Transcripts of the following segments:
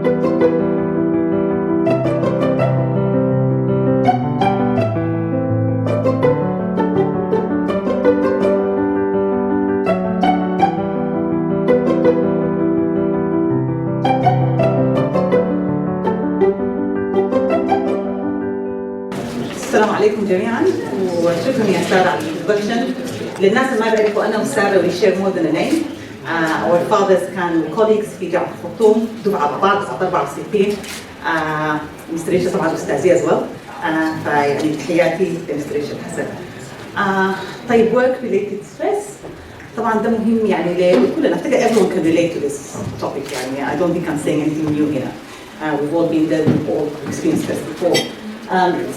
السلام عليكم جميعا وشكرا يا سارة على الانترودكشن. للناس اللي ما بيعرفوا انا وسارة we share more than a name. Our fathers كانوا colleagues في جامعة الخرطوم، دفعة مع بعض سنة 64. مستر ريشا طبعا استاذي as well. فيعني تحياتي لمستر ريشا الحسن. طيب work related stress طبعا ده مهم يعني لكلنا. افتكر everyone can relate to this topic يعني I don't think I'm saying anything new here. We've all been there, we've all experienced stress before.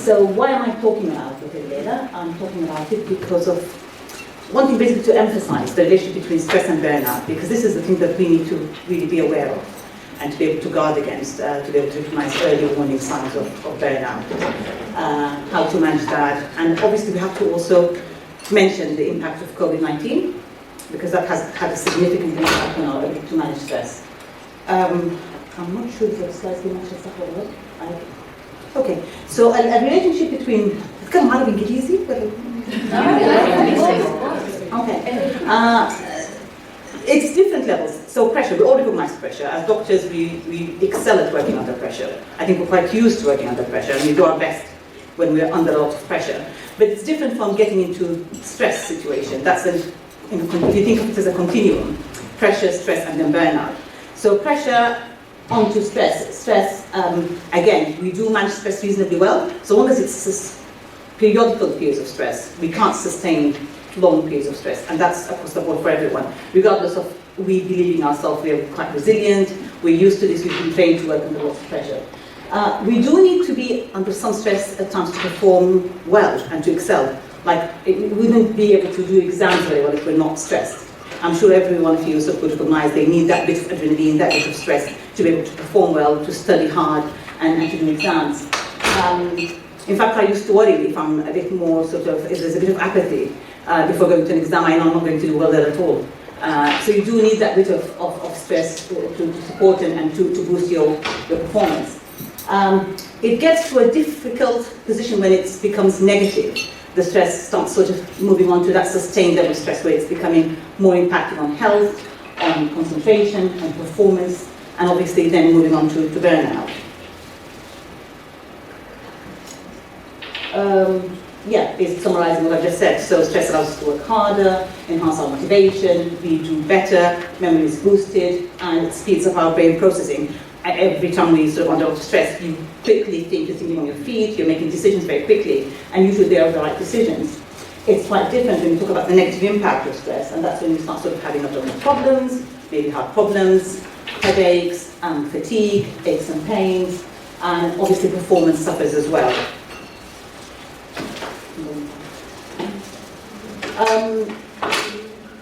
So why am I talking about it later? I'm talking about it because of wanting basically to emphasize the relationship between stress and burnout, because this is the thing that we need to really be aware of and to be able to guard against, to be able to recognize early warning signs of burnout, how to manage that, and obviously we have to also mention the impact of COVID-19, because that has had a significant impact on our ability to manage stress. I'm not sure if the slides will match up or not. Okay, so a relationship between نتكلم عربي إنجليزي ولا؟ Okay. It's different levels. So pressure, we all recognize pressure. As doctors, we excel at working under pressure. I think we're quite used to working under pressure, and we do our best when we're under a lot of pressure. But it's different from getting into stress situation. That's if you think of it as a continuum: pressure, stress, and then burnout. So pressure onto stress. Stress, again, we do manage stress reasonably well, so long as it's periodical periods of stress. We can't sustain long periods of stress, and that's across the board for everyone. Regardless of we believing ourselves, we are quite resilient, we're used to this, we've been trained to work under lots of pressure. We do need to be under some stress at times to perform well and to excel. Like, we wouldn't be able to do exams very well if we're not stressed. I'm sure every one of you sort of would recognize they need that bit of adrenaline, that bit of stress to be able to perform well, to study hard, and to do exams. In fact, I used to worry if I'm a bit more sort of, if there's a bit of apathy before going to an exam, I know I'm not going to do well there at all. So you do need that bit of stress to support and to boost your performance. It gets to a difficult position when it becomes negative. The stress starts sort of moving on to that sustained level of stress where it's becoming more impacted on health, on concentration, and performance, and obviously then moving on to burnout. Basically summarizing what I've just said. So stress allows us to work harder, enhance our motivation, we do better, memory is boosted, and it speeds up our brain processing. Every time we sort of under a lot of stress, you quickly think, you're thinking on your feet, you're making decisions very quickly, and usually they are the right decisions. It's quite different when you talk about the negative impact of stress, and that's when you start sort of having abdominal problems, maybe heart problems, headaches, fatigue, aches and pains, and obviously performance suffers as well.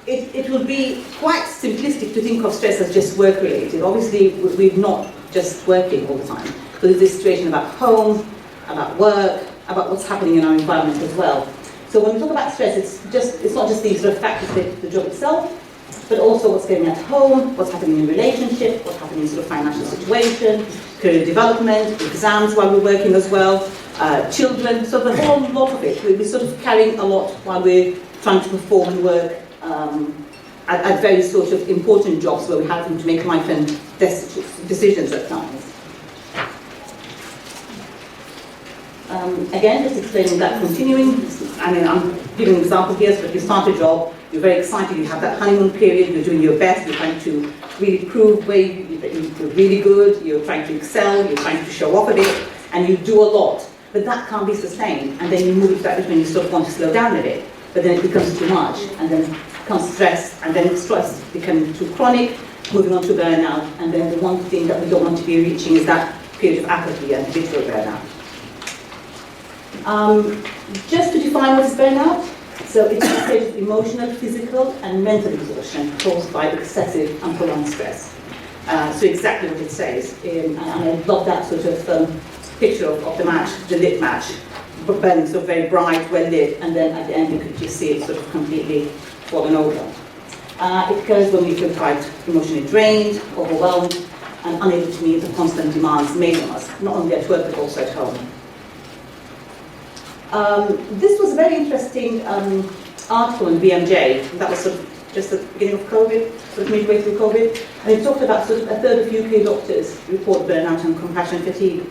It would be quite simplistic to think of stress as just work-related. Obviously, we're not just working all the time. So there's this situation about home, about work, about what's happening in our environment as well. So when we talk about stress, it's not just these sort of factors related to the job itself, but also what's going on at home, what's happening in relationship, what's happening in sort of financial situation, career development, exams while we're working as well, children. So the whole lot of it, we're sort of carrying a lot while we're trying to perform and work at very sort of important jobs where we're having to make life and death decisions at times. Again, just explaining that continuing. I mean, I'm giving an example here, but you start a job, you're very excited, you have that honeymoon period, you're doing your best, you're trying to really prove that you're really good, you're trying to excel, you're trying to show off a bit, and you do a lot. But that can't be sustained, and then you move to that bit when you sort of want to slow down a bit. But then it becomes too much, and then comes stress, and then stress becomes too chronic, moving on to burnout, and then the one thing that we don't want to be reaching is that period of apathy and habitual burnout. Just to define what is burnout, so it's a state of emotional, physical, and mental exhaustion caused by excessive and prolonged stress. So exactly what it says, and I love that sort of picture of the match, the lit match, burning so very bright, well lit, and then at the end you could just see it sort of completely fallen over. It occurs when we feel quite emotionally drained, overwhelmed, and unable to meet the constant demands made on us, not only at work but also at home. This was a very interesting article in BMJ, that was sort of just at the beginning of COVID, sort of midway through COVID, and it talked about sort of a third of UK doctors report burnout and compassion fatigue.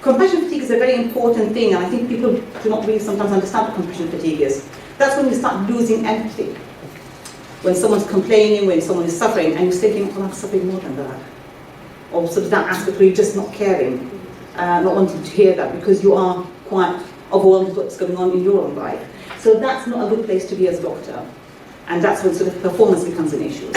Compassion fatigue is a very important thing, and I think people do not really sometimes understand what compassion fatigue is. That's when you start losing empathy. When someone's complaining, when someone is suffering, and you're thinking, oh, I'm suffering more than that. Or sort of that aspect where you're just not caring, not wanting to hear that, because you are quite overwhelmed with what's going on in your own life. So that's not a good place to be as a doctor. And that's when sort of performance becomes an issue.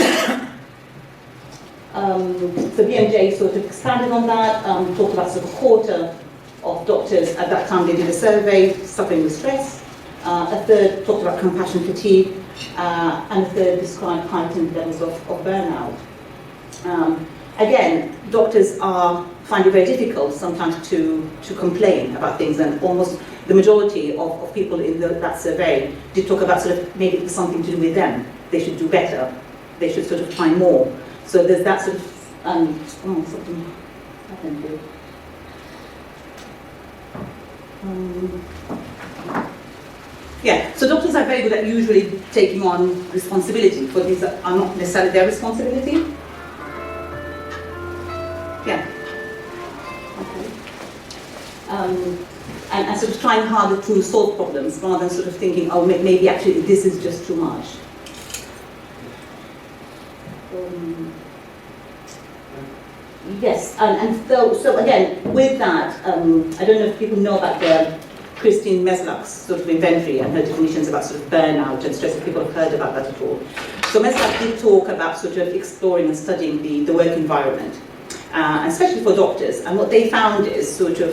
So BMJ sort of expanded on that, talked about sort of a quarter of doctors at that time they did a survey suffering with stress. A third talked about compassion fatigue, and a third described heightened levels of burnout. Again, doctors find it very difficult sometimes to complain about things, and almost the majority of people in that survey did talk about sort of maybe it's something to do with them. They should do better. They should sort of find more. So there's that sort of, something happened here. Yeah, so doctors are very good at usually taking on responsibility for things that are not necessarily their responsibility. Yeah. Okay. And sort of trying harder to solve problems rather than sort of thinking, oh, maybe actually this is just too much. Yes, and so again, with that, I don't know if people know about the Christine Meslak's sort of inventory and her definitions about sort of burnout and stress, if people have heard about that at all. So Meslak did talk about sort of exploring and studying the work environment, especially for doctors. And what they found is sort of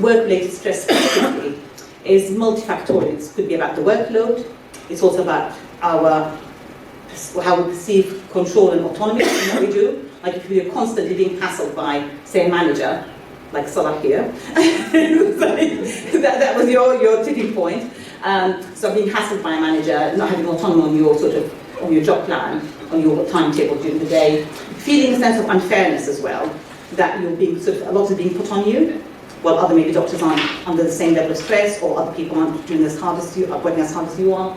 work-related stress specifically is multifactorial. It could be about the workload. It's also about how we perceive control and autonomy in what we do. Like if you're constantly being hassled by, say, a manager, like Sara here, that was your tipping point. So being hassled by a manager, not having autonomy on your job plan, on your timetable during the day, feeling a sense of unfairness as well, that you're being a lot is being put on you, while other maybe doctors aren't under the same level of stress, or other people aren't doing as hard as you are, working as hard as you are.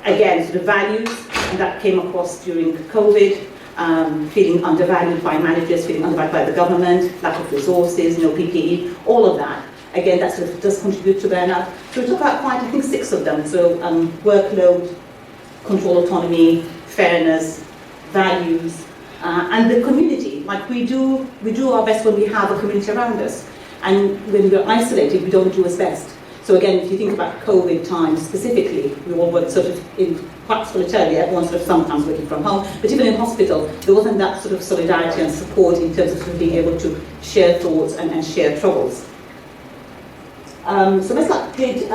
Again, sort of values, and that came across during COVID. Feeling undervalued by managers, feeling undervalued by the government, lack of resources, no PPE, all of that. Again, that sort of does contribute to burnout. So we talk about quite, I think, 6 of them. So workload, control autonomy, fairness, values, and the community. Like we do our best when we have a community around us. And when we're isolated, we don't do as best. So again, if you think about COVID times specifically, we all worked sort of in quite solitarily, everyone sort of sometimes working from home, but even in hospital, there wasn't that sort of solidarity and support in terms of, sort of being able to share thoughts and share troubles. So Meslak did,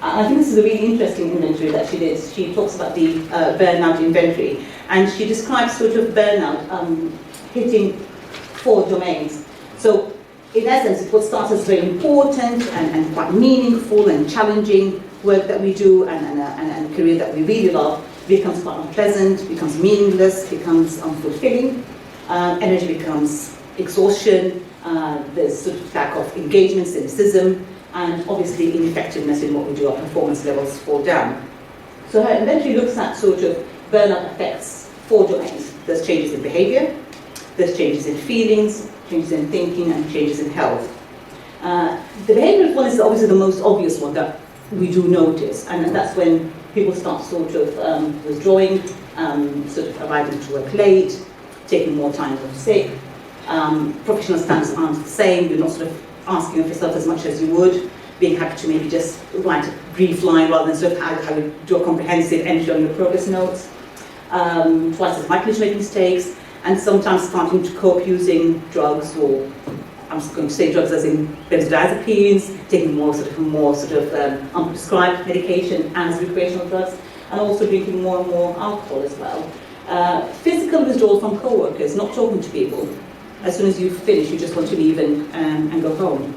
I think this is a really interesting inventory that she did. She talks about the burnout inventory, and she describes sort of burnout hitting 4 domains. So in essence, it would start as very important and quite meaningful and challenging work that we do and a career that we really love becomes quite unpleasant, becomes meaningless, becomes unfulfilling. Energy becomes exhaustion, there's sort of lack of engagement, cynicism, and obviously ineffectiveness in what we do, our performance levels fall down. So her inventory looks at sort of burnout affects 4 domains. There's changes in behavior, there's changes in feelings, changes in thinking, and changes in health. The behavioural one is obviously the most obvious one that we do notice, and that's when people start sort of withdrawing, sort of arriving to work late, taking more time off sick. Professional standards aren't the same. You're not sort of asking of yourself as much as you would, being happy to maybe just write a brief line rather than sort of how you do a comprehensive entry on your progress notes. Twice as likely to make mistakes, and sometimes starting to cope using drugs, or I'm just going to say drugs as in benzodiazepines, taking more unprescribed medication and as recreational drugs, and also drinking more and more alcohol as well. Physical withdrawal from co-workers, not talking to people. As soon as you finish, you just want to leave and go home.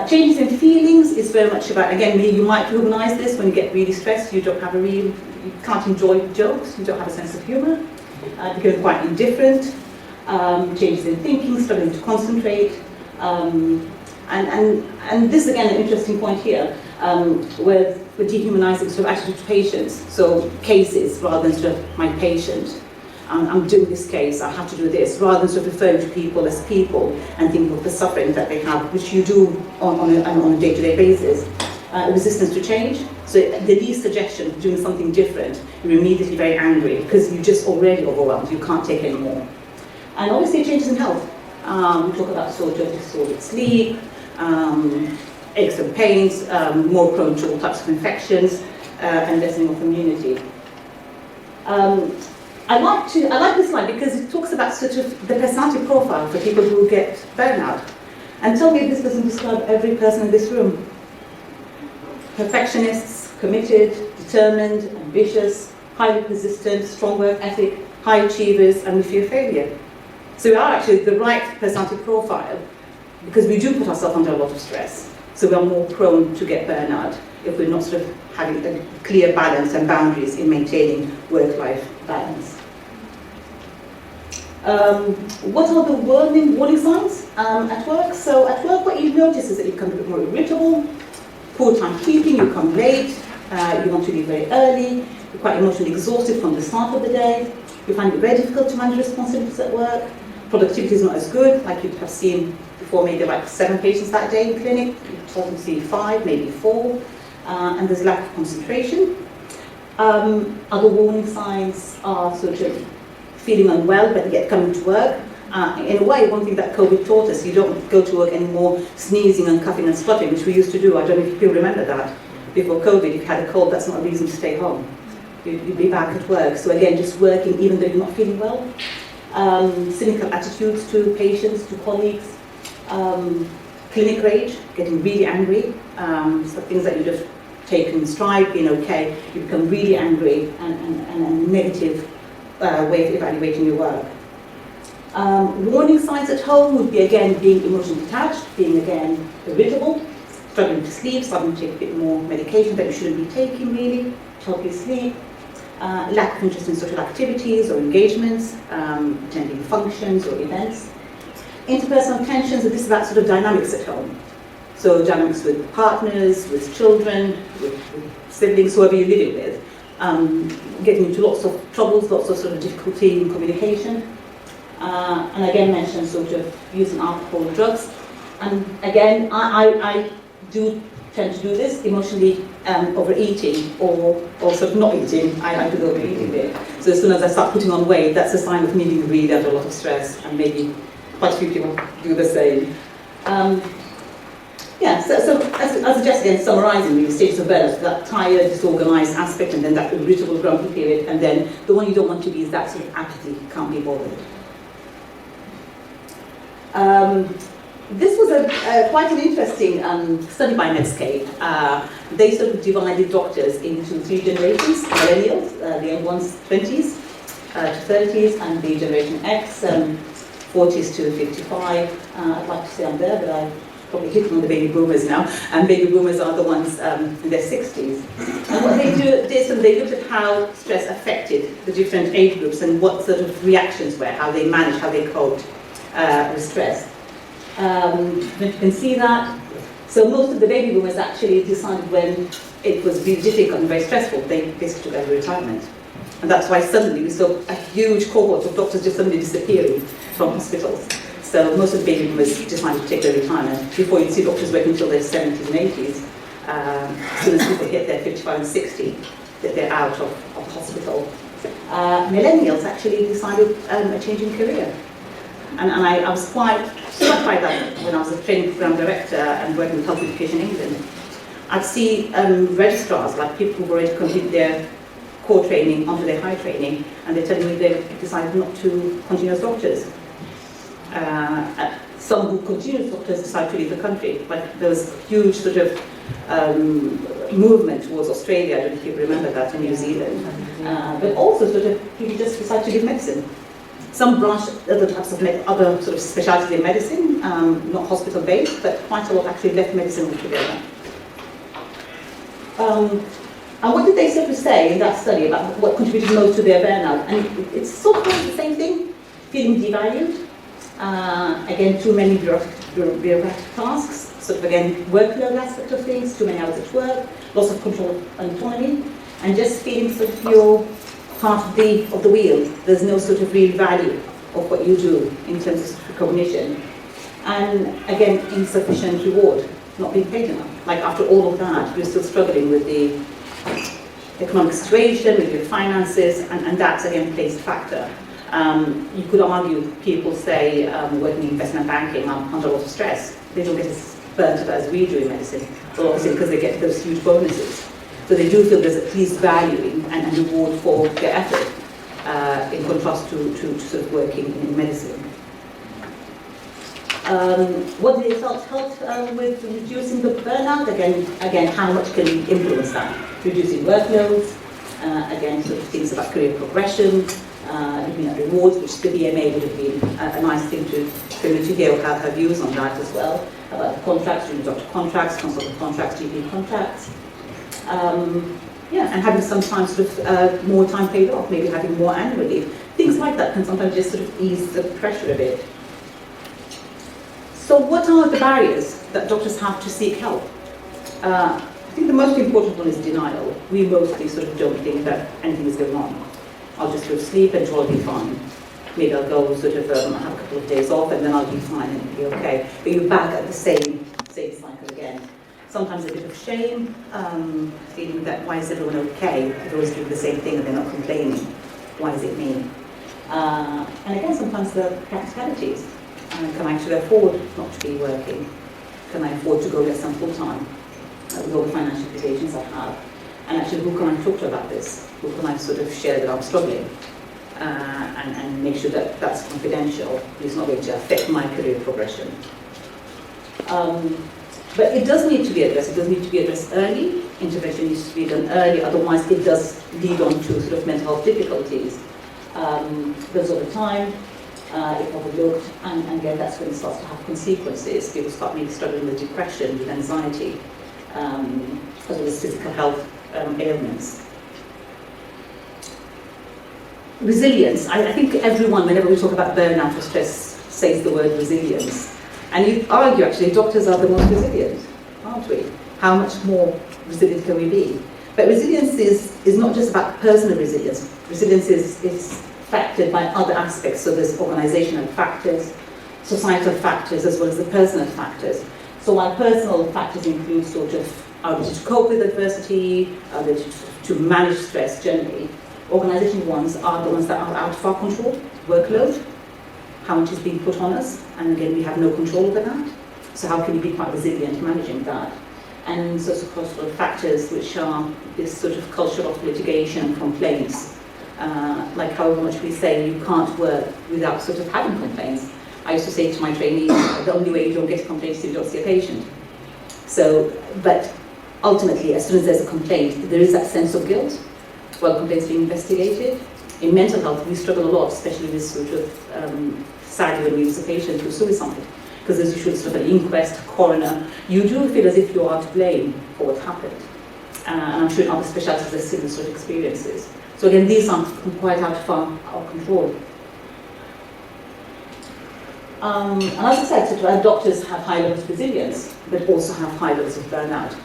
Changes in feelings is very much about, again, you might recognize this when you get really stressed, you can't enjoy jokes, you don't have a sense of humor. becoming quite indifferent, changes in thinking, struggling to concentrate, and this is again an interesting point here, where we're dehumanizing sort of attitude to patients, so cases rather than sort of my patient. I'm doing this case, I have to do this, rather than sort of referring to people as people and thinking of the suffering that they have, which you do on a day-to-day basis. Resistance to change, so the least suggestion of doing something different, you're immediately very angry because you're just already overwhelmed, you can't take any more. And obviously changes in health. We talk about sort of disordered sleep, aches and pains, more prone to all types of infections, and lessening of immunity. I like this slide because it talks about sort of the personality profile for people who get burnout. And tell me if this doesn't describe every person in this room. Perfectionists, committed, determined, ambitious, highly persistent, strong work ethic, high achievers, and we fear failure. So we are actually the right personality profile because we do put ourselves under a lot of stress. So we are more prone to get burnout if we're not sort of having a clear balance and boundaries in maintaining work-life balance. What are the warning signs at work? So at work, what you notice is that you become a bit more irritable, poor timekeeping, you come late, you want to leave very early, you're quite emotionally exhausted from the start of the day, you find it very difficult to manage responsibilities at work, productivity is not as good, like you'd have seen before, maybe like 7 patients that day in clinic, you often see 5, maybe 4, and there's lack of concentration. Other warning signs are sort of feeling unwell but yet coming to work. In a way, one thing that COVID taught us, you don't go to work anymore sneezing and coughing and spluttering, which we used to do. I don't know if people remember that. Before COVID, if you had a cold, that's not a reason to stay home. You'd be back at work. So again, just working even though you're not feeling well. Cynical attitudes to patients, to colleagues. Clinic rage, getting really angry. So things that you just take in stride, being okay, you become really angry and a negative way of evaluating your work. Warning signs at home would be, again, being emotionally detached, being, again, irritable, struggling to sleep, starting to take a bit more medication that you shouldn't be taking, really, to help you sleep. Lack of interest in social activities or engagements, attending functions or events. Interpersonal tensions, and this is about sort of dynamics at home. So dynamics with partners, with children, with siblings, whoever you're living with. Getting into lots of troubles, lots of sort of difficulty in communication. And again mentioned sort of using alcohol or drugs. And again, I do tend to do this, emotionally overeating or sort of not eating. I do the overeating bit. So as soon as I start putting on weight, that's a sign of me being really under a lot of stress, and maybe quite a few people do the same. Yeah, so as I suggest again, summarising the stages of burnout, that tired, disorganised aspect, and then that irritable, grumpy period, and then the one you don't want to be is that sort of apathy, can't be bothered. This was quite an interesting study by Netscape. They sort of divided doctors into 3 generations: millennials, the young ones, 20s to 30s, and the Generation X, 40s to 55. I'd like to say I'm there, but I'm probably hitting on the baby boomers now, and baby boomers are the ones in their 60s. And what they did is they looked at how stress affected the different age groups and what sort of reactions were, how they managed, how they coped with stress. You can see that. So most of the baby boomers actually decided when it was really difficult and very stressful, they basically took early retirement. And that's why suddenly we saw a huge cohort of doctors just suddenly disappearing from hospitals. So most of the baby boomers decided to take their retirement. Before, you'd see doctors working until their 70s and 80s. As soon as people hit their 55 and 60, that they're out of hospital. Millennials actually decided a change in career. And I was quite struck by that when I was a training program director and working with Health Education England. I'd see registrars, like people who've already completed their core training onto their high training, and they're telling me they decided not to continue as doctors. Some who continue as doctors decided to leave the country. Like there was a huge sort of movement towards Australia, I don't know if you remember that, and New Zealand. But also sort of people just decided to leave medicine. Some branched other types of other sort of specialties in medicine, not hospital-based, but quite a lot actually left medicine altogether. And what did they sort of say in that study about what contributed most to their burnout? And it's sort of the same thing, feeling devalued. Again, too many bureaucratic tasks, sort of again, workload aspect of things, too many hours at work, loss of control and autonomy, and just feeling sort of you're part of the wheel. There's no sort of real value of what you do in terms of recognition. And again, insufficient reward, not being paid enough. Like after all of that, you're still struggling with the economic situation, with your finances, and that's again plays a factor. You could argue people say working in investment banking are under a lot of stress. They don't get as burnt out as we do in medicine, but obviously because they get those huge bonuses. So they do feel there's at least value and reward for their effort, in contrast to sort of working in medicine. What did they help with reducing the burnout? Again, how much can you influence that? Reducing workloads, again, sort of things about career progression, looking at rewards, which the BMA would have been a nice thing for me to hear her views on that as well, about the contracts, doing doctor contracts, consultant contracts, GP contracts. And having sometimes sort of more time paid off, maybe having more annual leave. Things like that can sometimes just sort of ease the pressure a bit. So what are the barriers that doctors have to seek help? I think the most important one is denial. We mostly sort of don't think that anything is going on. I'll just go to sleep and it'll be fine. Maybe I'll go sort of have a couple of days off and then I'll be fine and it'll be okay. But you're back at the same cycle again. Sometimes a bit of shame, feeling that why is everyone okay? Everyone's doing the same thing and they're not complaining. Why is it me? And again, sometimes the practicalities. Can I actually afford not to be working? Can I afford to go less than full time with all the financial implications I have? And actually, who can I talk to about this? Who can I sort of share that I'm struggling? And make sure that that's confidential. It's not going to affect my career progression. But it does need to be addressed. It does need to be addressed early. Intervention needs to be done early. Otherwise, it does lead on to sort of mental health difficulties. Goes over time. If overlooked, and again, that's when it starts to have consequences. People start maybe struggling with depression, with anxiety, as well as physical health ailments. Resilience. I think everyone, whenever we talk about burnout or stress, says the word resilience. And you argue, actually, doctors are the most resilient, aren't we? How much more resilient can we be? But resilience is not just about personal resilience. Resilience is factored by other aspects, so there's organizational factors, societal factors, as well as the personal factors. So while personal factors include sort of our ability to cope with adversity, our ability to manage stress generally, organizational ones are the ones that are out of our control, workload, how much is being put on us, and again, we have no control over that. So how can we be quite resilient managing that? And socio-cultural factors, which are this sort of culture of litigation and complaints. Like however much we say you can't work without sort of having complaints. I used to say to my trainees, the only way you don't get complaints is if you don't see a patient. So, but ultimately, as soon as there's a complaint, there is that sense of guilt while complaints being investigated. In mental health, we struggle a lot, especially with sort of, sadly when we lose a patient through suicide, because there's usually sort of an inquest, a coroner. You do feel as if you are to blame for what happened. And I'm sure in other specialties there's similar sort of experiences. So again, these aren't quite out of our control. And as I said, sort of, doctors have high levels of resilience, but also have high levels of burnout,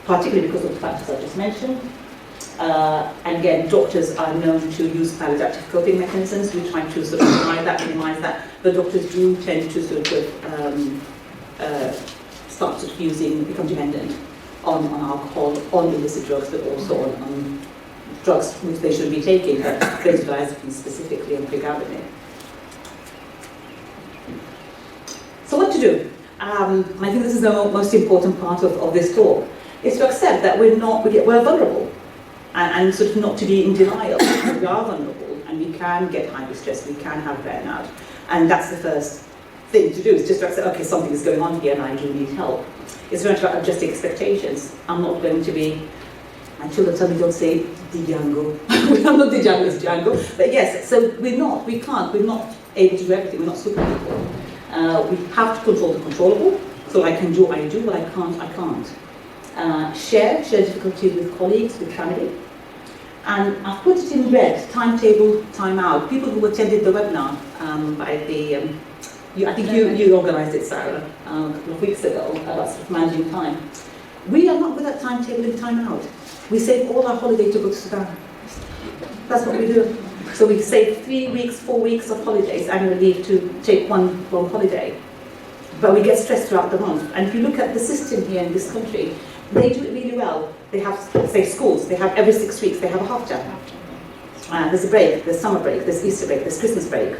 particularly because of the factors I just mentioned. And again, doctors are known to use maladaptive coping mechanisms. We try to sort of minimize that, but doctors do tend to sort of start sort of become dependent on alcohol, on illicit drugs, but also on drugs which they should be taking, but benzodiazepines specifically and pregabalin. So what to do? I think this is the most important part of this talk, is to accept that we're vulnerable, and sort of not to be in denial. We are vulnerable, and we can get highly stressed, we can have burnout, and that's the first thing to do, is just to accept, okay, something is going on here and I do need help. It's very much about adjusting expectations. I'm not going to be, my children tell me don't say Django. I'm not Django, it's Django. But yes, so we're not able to do everything, we're not super people. We have to control the controllable. So I can do, I do, but I can't. share difficulties with colleagues, with family. And I've put it in red, timetable, time out. People who attended the webinar by the, I think you organised it, Sara, a couple of weeks ago, about sort of managing time. We are not good at timetable and time out. We save all our holiday to go to Sudan. That's what we do. So we save 3 weeks, 4 weeks of holidays, annual leave to take one long holiday. But we get stressed throughout the month. And if you look at the system here in this country, they do it really well. They have, say, schools, they have every 6 weeks, they have a half term. There's a break, there's summer break, there's Easter break, there's Christmas break.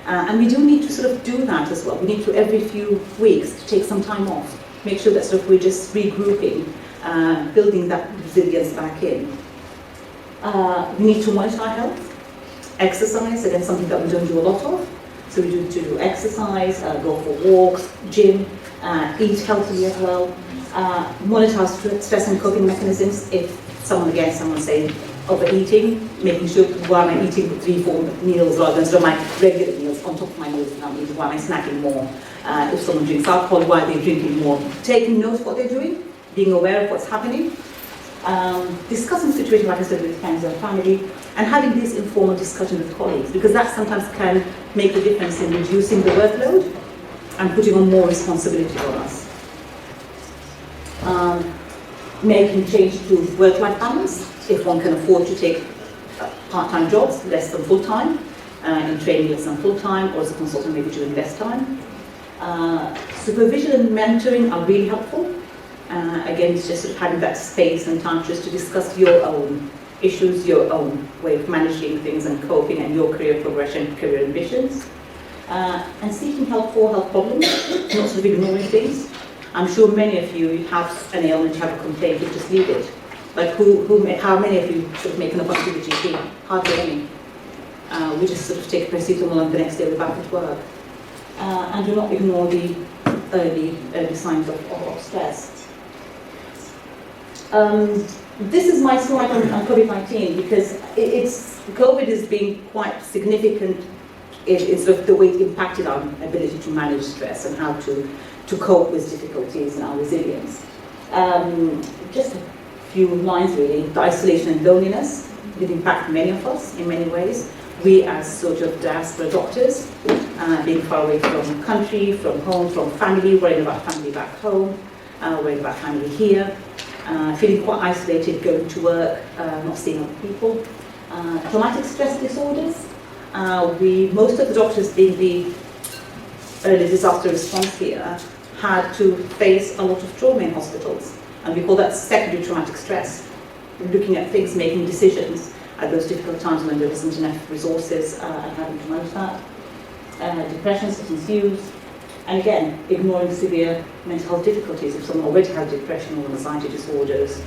And we do need to sort of do that as well. We need to, every few weeks, to take some time off. Make sure that sort of we're just regrouping, building that resilience back in. We need to monitor our health. Exercise, again, something that we don't do a lot of. So we do to do exercise, go for walks, gym, eat healthily as well. Monitor our stress and coping mechanisms. If someone say overeating, making sure why am I eating 3-4 meals rather than sort of my regular meals on top of my meals, why am I snacking more? If someone drinks alcohol, why are they drinking more? Taking note of what they're doing, being aware of what's happening. Discussing situations, like I said, with friends and family, and having these informal discussions with colleagues, because that sometimes can make a difference in reducing the workload and putting on more responsibility on us. Making change to work-life balance, if one can afford to take part-time jobs, less than full-time, in training less than full-time, or as a consultant maybe doing less time. Supervision and mentoring are really helpful. Again, it's just sort of having that space and time just to discuss your own issues, your own way of managing things and coping, and your career progression, career ambitions. And seeking help for health problems, not sort of ignoring things. I'm sure many of you have an ailment, you have a complaint, you just leave it. Like how many of you sort of make an appointment with the GP? Hardly any. We just sort of take paracetamol and the next day we're back at work. And do not ignore the early signs of stress. This is my slide on COVID-19 because COVID is being quite significant in sort of the way it impacted our ability to manage stress and how to cope with difficulties and our resilience. Just a few lines really. The isolation and loneliness did impact many of us in many ways. We as sort of diaspora doctors, being far away from country, from home, from family, worrying about family back home, worrying about family here, feeling quite isolated, going to work, not seeing other people. Traumatic stress disorders. Most of the doctors being the early disaster response here had to face a lot of trauma in hospitals, and we call that secondary traumatic stress. Looking at things, making decisions at those difficult times when there isn't enough resources and having to manage that. Depression, substance use, and again, ignoring severe mental health difficulties. If someone already has depression or anxiety disorders,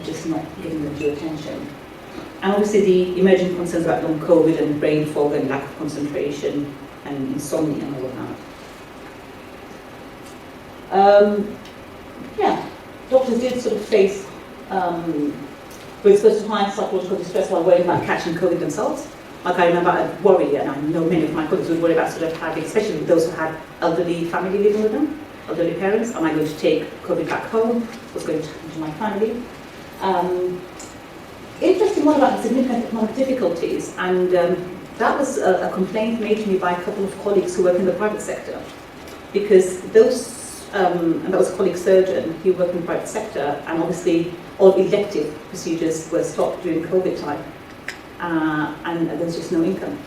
just not giving them due attention. And obviously the emerging concerns about long COVID and brain fog and lack of concentration and insomnia and all of that. Doctors did sort of face, were exposed to high psychological distress while worrying about catching COVID themselves. Like I remember I'd worry, and I know many of my colleagues would worry about sort of having, especially those who had elderly family living with them, elderly parents, am I going to take COVID back home? What's going to happen to my family? Interesting one about the significant economic difficulties, and that was a complaint made to me by a couple of colleagues who work in the private sector, because those, and that was a colleague surgeon, he worked in the private sector, and obviously all elective procedures were stopped during COVID time, and there was just no income.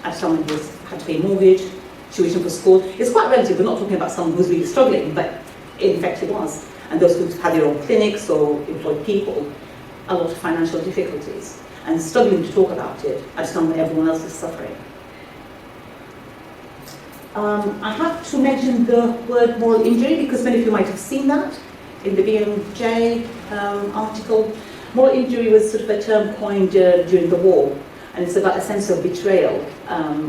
As someone who had to pay mortgage, tuition for school, it's quite relative, we're not talking about someone who's really struggling, but in fact it was. And those who had their own clinics or employed people, a lot of financial difficulties, and struggling to talk about it as someone everyone else is suffering. I have to mention the word moral injury because many of you might have seen that in the BMJ article. Moral injury was sort of a term coined during the war, and it's about a sense of betrayal,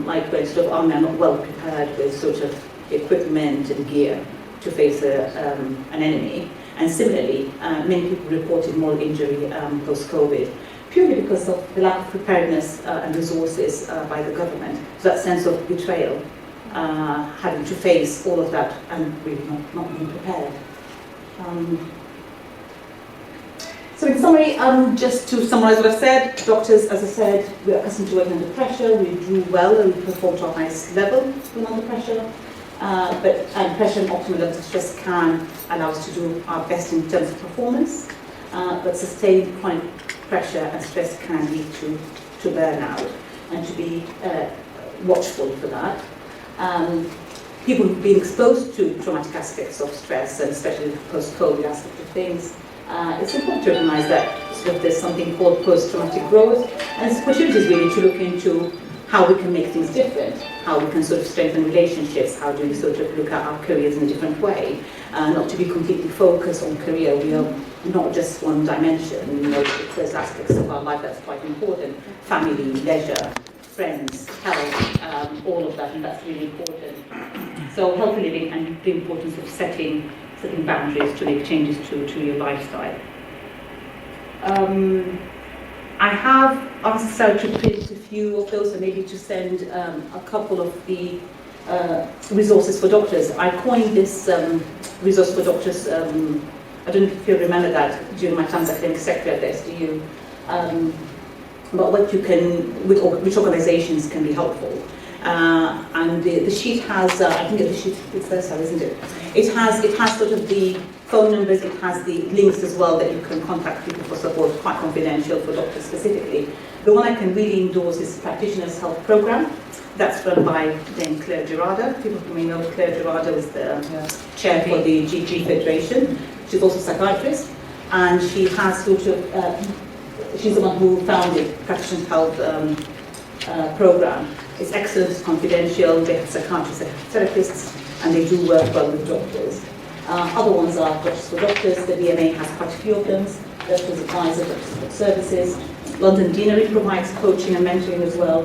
like when sort of army are not well prepared with sort of equipment and gear to face an enemy. And similarly, many people reported moral injury post-COVID, purely because of the lack of preparedness and resources by the government. So that sense of betrayal, having to face all of that and really not being prepared. So in summary, just to summarise what I've said, doctors, as I said, we're accustomed to working under pressure, we do well and we perform to our highest level when under pressure, but pressure and optimal levels of stress can allow us to do our best in terms of performance, but sustained chronic pressure and stress can lead to burnout, and to be watchful for that. People who've been exposed to traumatic aspects of stress, and especially the post-COVID aspect of things, it's important to recognise that there's something called post-traumatic growth, and it's opportunities really to look into how we can make things different, how we can sort of strengthen relationships, how do we sort of look at our careers in a different way, not to be completely focused on career. We are not just one dimension, you know, there's aspects of our life that's quite important, family, leisure, friends, health, all of that, and that's really important. So healthy living and the importance of setting boundaries to make changes to your lifestyle. I have asked Sara to print a few of those and maybe to send a couple of the resources for doctors. I coined this resource for doctors, I don't know if you remember that during my time as academic secretary at the SDU, but what you can, which organizations can be helpful. And the sheet has, I think the sheet is there, Sara, isn't it? It has sort of the phone numbers, it has the links as well that you can contact people for support, quite confidential for doctors specifically. The one I can really endorse is Practitioners Health Programme. That's run by Dame Claire Gerarda. People who may know Claire Gerarda is the chair for the GP Federation. She's also a psychiatrist, and she has sort of, she's the one who founded Practitioners Health Programme. It's excellent, it's confidential, they have psychiatrists and therapists, and they do work well with doctors. Other ones are Doctors for Doctors, the BMA has quite a few of them, Doctors Advisor, Doctors for Services. London Deanery provides coaching and mentoring as well.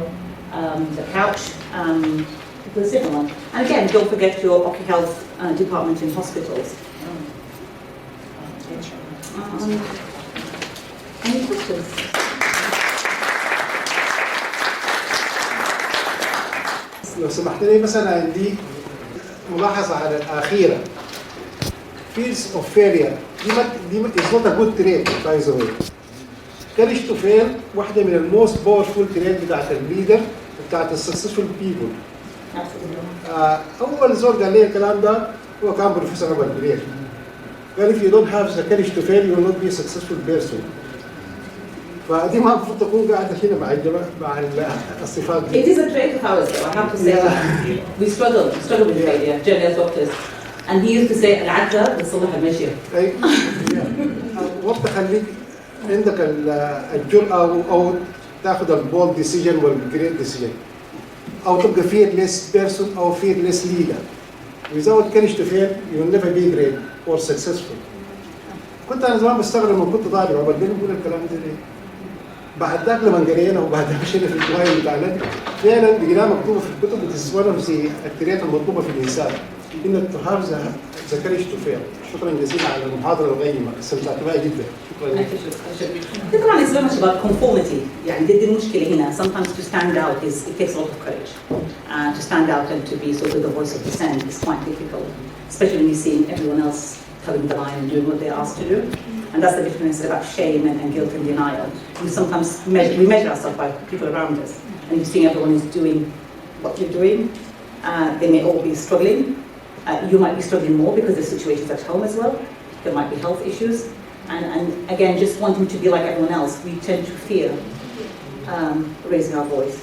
The Couch, there's a different one. And again, don't forget your OcuHealth department in hospitals. Any questions? لو سمحت لي مثلا عندي ملاحظة على الأخيرة fears of failure دي is not a good trait by the way. courage to fail واحدة من الموست باورفول تريت بتاعت الليدر بتاعت السكسسفul people. أول زول قال لي الكلام ده هو كان بروفيسور أبو البليل. قال if you don't have the courage to fail you will not be a successful person. فدي ما المفروض تكون قاعدة هنا مع الصفات دي. It is a trait of ours though, I have to say. Yeah. We struggle with failure, generally as doctors. And he used to say العدة بتصلح المشي. وقت خليك عندك الجرأة أو تاخذ البولد ديسيجن والجريت ديسيجن أو تبقى fearless person أو fearless leader. Without courage to fail you will never be great or successful. كنت أنا زمان بستغرب لما كنت طالب عبد البين بقول الكلام ده ليه؟ بعد ذاك لما قرينا وبعد ذاك مشينا في الجوايا بتاعنا فعلا لقيناها مكتوبة في الكتب بتسمونها في التريات المطلوبة في الإنسان إنك تهاب the courage to fail. شكرا جزيلا على المحاضرة القيمة استمتعت بها جدا. شكرا. طبعا it's very much about conformity. يعني دي المشكلة هنا. Sometimes to stand out it takes a lot of courage. To stand out and to be sort of the voice of dissent is quite difficult, especially when you're seeing everyone else telling the line and doing what they're asked to do. And that's the difference about shame and guilt and denial. We sometimes we measure ourselves by people around us, and you see everyone is doing what you're doing. They may all be struggling. You might be struggling more because there's situations at home as well. There might be health issues. And again, just wanting to be like everyone else, we tend to fear raising our voice.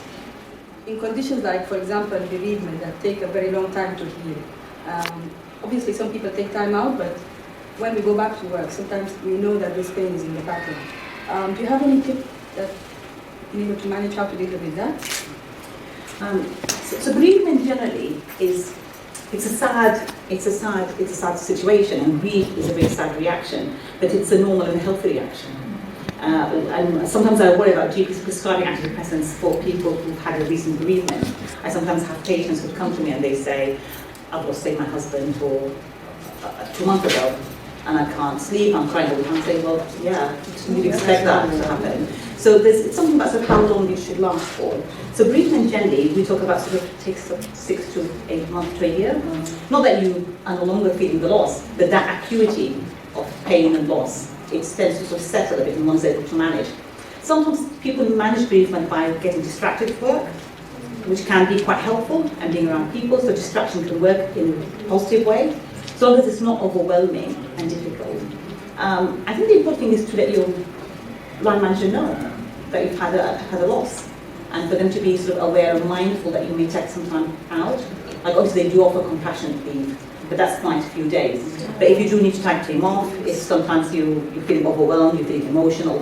In conditions like, for example, bereavement that take a very long time to heal, obviously some people take time out, but when we go back to work, sometimes we know that this pain is in the background. Do you have any tips that you know to manage how to deal with that? So bereavement generally is it's a sad situation, and grief is a very sad reaction, but it's a normal and healthy reaction. And sometimes I worry about GPs prescribing antidepressants for people who've had a recent bereavement. I sometimes have patients who come to me and they say, I've lost my husband 2 months ago, and I can't sleep, I'm crying all the time. I say, well, yeah, you'd expect that to happen. So it's something about sort of how long it should last for. So bereavement generally, we talk about sort of takes 6 to 8 months to a year. Not that you are no longer feeling the loss, but that acuity of pain and loss it tends to sort of settle a bit and one's able to manage. Sometimes people manage bereavement by getting distracted at work, which can be quite helpful, and being around people, so distraction can work in a positive way, as long as it's not overwhelming and difficult. I think the important thing is to let your line manager know that you've had a loss, and for them to be sort of aware and mindful that you may take some time out. Like obviously they do offer compassionate leave, but that's quite a few days. But if you do need to take time off, if sometimes you're feeling overwhelmed, you're feeling emotional,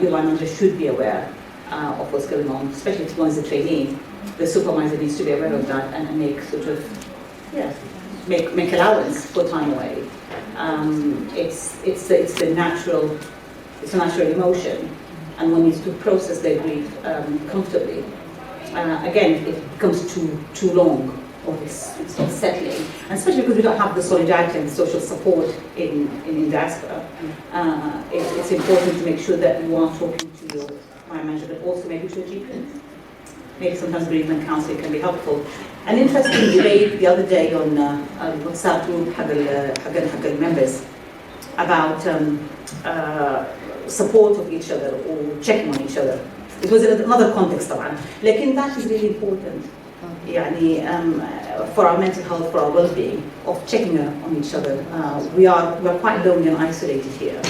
your line manager should be aware of what's going on, especially if one is a trainee. The supervisor needs to be aware of that and make sort of, make allowance for time away. It's a natural emotion, and one needs to process their grief comfortably. Again, if it becomes too long, or it's unsettling, and especially because we don't have the solidarity and social support in diaspora, it's important to make sure that you are talking to your line manager, but also maybe to a GP. Maybe sometimes bereavement counselling can be helpful. An interesting debate the other day on WhatsApp group حق members about support of each other or checking on each other. It was in another context طبعا, لكن that is really important. يعني for our mental health, for our well-being, of checking on each other. We're quite lonely and isolated here.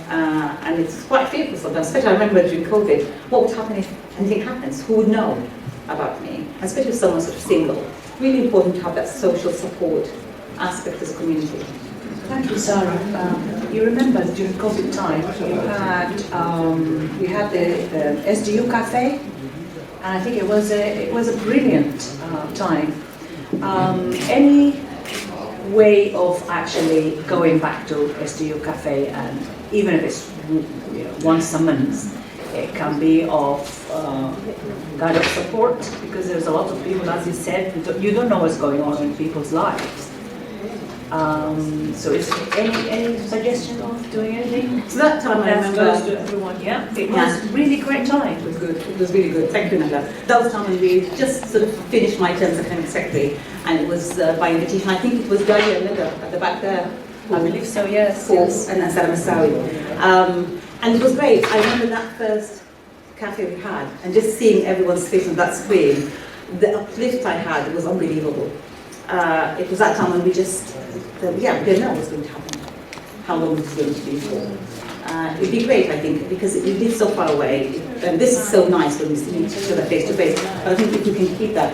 And it's quite fearful sometimes, especially I remember during COVID, what would happen if anything happens? Who would know about me? Especially if someone's sort of single. Really important to have that social support aspect as a community. Thank you, Sara. You remember during COVID time, we had the SDU cafe, and I think it was a brilliant time. Any way of actually going back to SDU cafe, and even if it's once a month, it can be of kind of support, because there's a lot of people, as you said, you don't know what's going on in people's lives. So is any suggestion of doing anything? So that time I remember to everyone, it was really great time. It was good. It was really good. Thank you, Nala. That was time when we just sort of finished my term as academic secretary, and it was by invitation. I think it was Dalia and Linda at the back there. I believe so, yes. And Sara Masawi. And it was great. I remember that first cafe we had, and just seeing everyone's face on that screen, the uplift I had was unbelievable. It was that time when we just, we didn't know what was going to happen, how long it was going to be for. It'd be great, I think, because we live so far away, and this is so nice when we see each other face to face. But I think if we can keep that,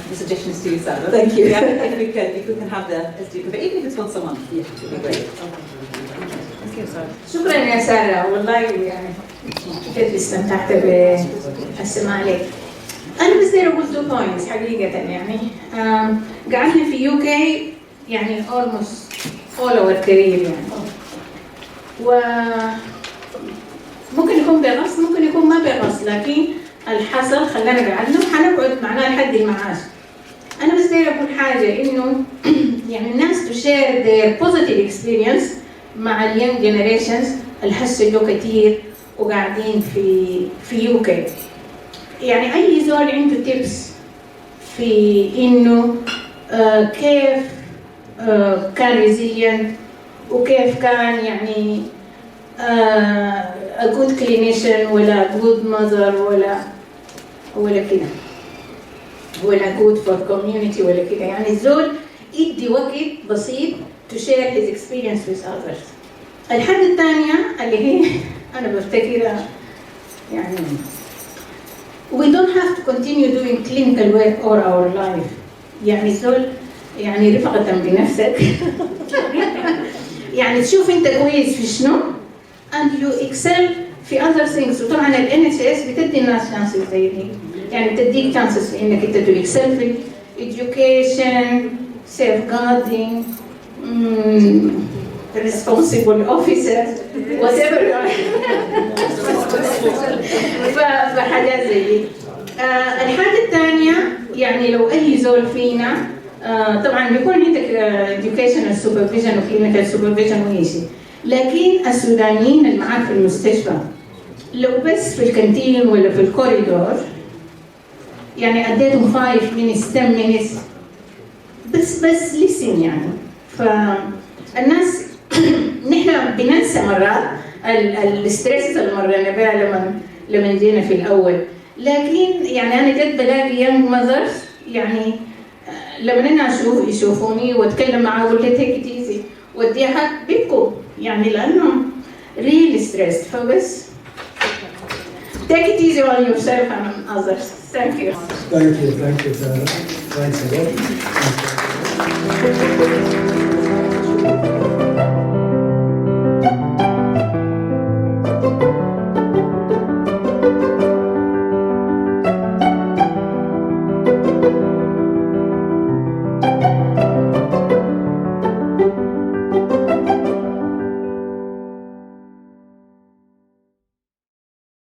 the suggestions to you, Sara. Thank you. If we can have the SDU, but even if it's once a month, it would be great. Thank you, Sara. شكرا يا سارة، والله يعني كيف استمتعت بالسماع لك. أنا بس أقول 2 points حقيقة يعني. قعدنا في UK يعني almost all our career يعني. وممكن يكون بغص، ممكن يكون ما بغص، لكن الحصل خلانا قعدنا وحنقعد معنا لحد المعاش. أنا بس أقول حاجة إنه يعني الناس to share their positive experience مع اليونج جنريشنز اللي حصلوا كتير وقاعدين في UK. يعني أي زول عنده تيبس في إنه كيف كان ريزيلينت وكيف كان يعني a good clinician ولا good mother ولا كده ولا good for community ولا كده. يعني الزول يدي وقت بسيط to share his experience with others. الحاجة الثانية اللي هي أنا بفتكرها يعني we don't have to continue doing clinical work all our life. يعني زول يعني رفقة بنفسك يعني تشوف أنت كويس في شنو and you excel في other things. وطبعا ال NHS بتدي الناس chances زي دي، يعني بتديك chances في إنك أنت to excel في education, safeguarding, responsible officer, whatever. فحاجات زي دي. الحاجة الثانية يعني لو أي زول فينا طبعا بيكون عندك educational supervision و clinical supervision وأي شيء، لكن السودانيين اللي معاك في المستشفى لو بس في الكانتين ولا في الكوريدور يعني أديتهم 5 minutes 10 minutes بس listen يعني. فالناس نحن فيها بننسى مرات الستريس اللي مرينا بها لما جينا في الاول. لكن يعني انا جد بلاقي يانج ماذرز يعني لما انا يشوفوني واتكلم معاه واقول له تيك ات ايزي وديها بيبكوا يعني لانهم ريلي ستريس. فبس take it easy on yourself and others. Thank you. Thank you, Sarah. Thanks a lot.